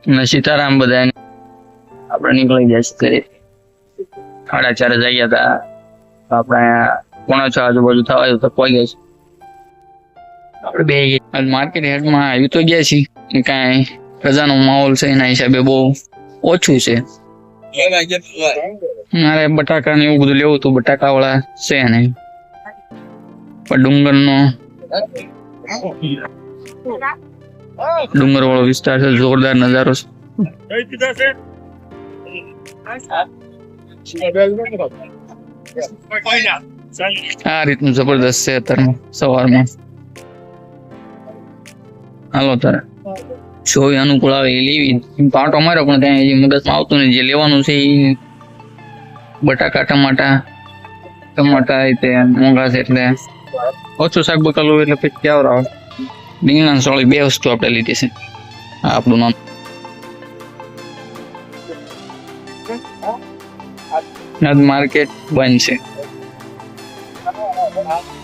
અને સીતારામ બધા આપણે નીકળી જશે ઘરે 4:30 જગ્યા હતા આપણે 5:45 આજુબાજુ થવાયું તો પહોંચી ગયા આપણે બે માર્કેટ હેડમાં આવી તો ગયા છીએ કાંઈ રજાનો માહોલ છે એના હિસાબે બહુ ઓછું છે મારે બટાકા ને એવું બધું લેવું હતું બટાકા વાળા છે નહીં પણ ડુંગર વાળો વિસ્તાર છે જોરદાર નજારો છે આ રીતનું જબરદસ્ત છે અત્યારે સવારમાં હાલો તારે જોઈ અનુકૂળ આવે એ લેવી પાટો માર્યો પણ ત્યાં મગજમાં આવતું નહીં જે લેવાનું છે એ બટાકા ટમાટા તે મોંઘા છે એટલે ઓછું શાક બકાલું એટલે પછી ક્યાં આવે રીંગણા સોળી 2 વસ્તુ આપણે લીધી છે આપણું નામ માર્કેટ બંધ છે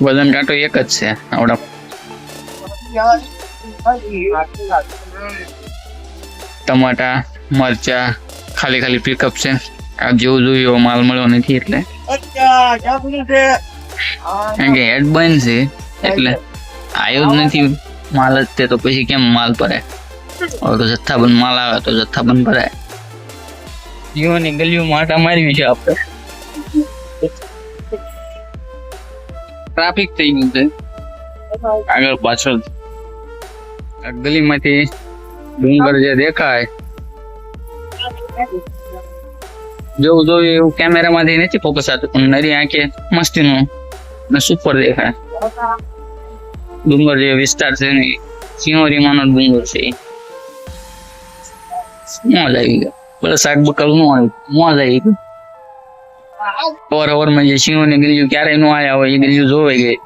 વજન કાંટો એક જ છે આવડા ટમાટા મરચા ખાલી પિકઅપ છે આ જેવું જોયું એવો માલ મળ્યો નથી એટલે કારણ કે હેડ બંધ છે એટલે આવ્યો જ નથી માલ જ તે તો પછી કેમ માલ ભરાય હવે તો જથ્થાબંધ માલ આવે તો જથ્થાબંધ ભરાય જીવોની ગલીઓ માટા મારવી છે આપણે ટ્રાફિક થઈ ગયું છે આગળ પાછળ ગલીમાંથી ડુંગર જે દેખાય જેવું જોયું એવું કેમેરામાંથી નથી ફોકસ આવતું પણ નરી આંખે મસ્તીનું ને સુપર દેખાય ડુંગર જે વિસ્તાર છે ને સિંહોરીમાંનો ડુંગર છે મોજ આવી ગયો બોલે શાક બકલ નું આવ્યું મોજ આવી ગયું અવારમાં જે સિંહોની ગલીઓ ક્યારેય નો આવ્યા હોય એ ગલીઓ જોવાઈ ગઈ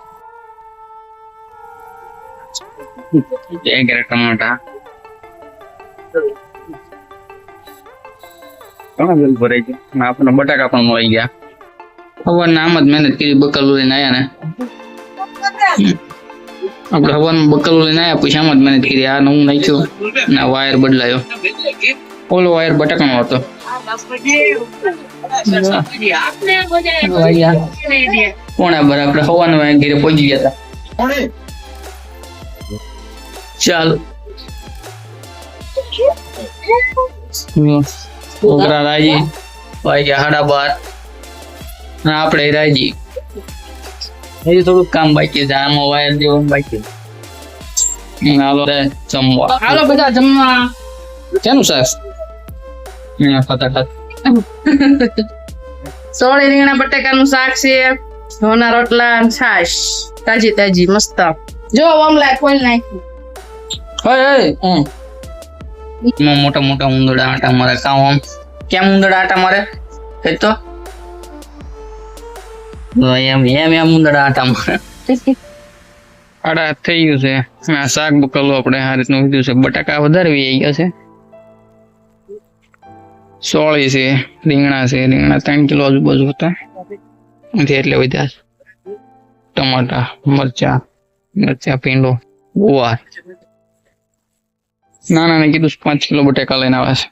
ટમાટા ઘણા જલ્દી ભરાઈ ગયા આપણને બટાકા પણ મળી ગયા હવારના આમ જ મહેનત કરી બકલું લઈને આવ્યા ને આપણે હવારમાં બકલું લઈને આવ્યા પછી આમ જ મહેનત કરી આ નવું નાખ્યું ને વાયર બદલાયો ઓલો વાયર બટાકાનો હતો કોણે બરાબર આપણે હવાના વાયર ઘરે પહોંચી ગયા હતા ચાલો છોકરા રાજી વાગ્યા 12:30 આપણે રાજી હજી થોડુંક કામ બાકી છે આમાં વાયર દેવાનું બાકી હાલો બધા જમવા કેનું શાક સોળી રીંગણા બટાકાનું શાક છે ઘઉંના રોટલા છાશ તાજી મસ્ત જો ઓમલા ખોલ નાખ્યું મોટા ઉંદરડા આટા મારે કામ કેમ ઉંદરડા આટા મારે તો એમ ઉંદરડા આટા મારે આડા થઈ ગયું છે આ શાક બકલું આપણે આ રીતનું કીધું છે બટાકા વધારે આવી ગયા છે સોળી છે રીંગણા 3 કિલો આજુબાજુ હતા એટલે વધ્યા ટમાટા મરચા ભીંડો ગુવાર નાના ને કીધું 5 કિલો બટાકા લઈને આવે છે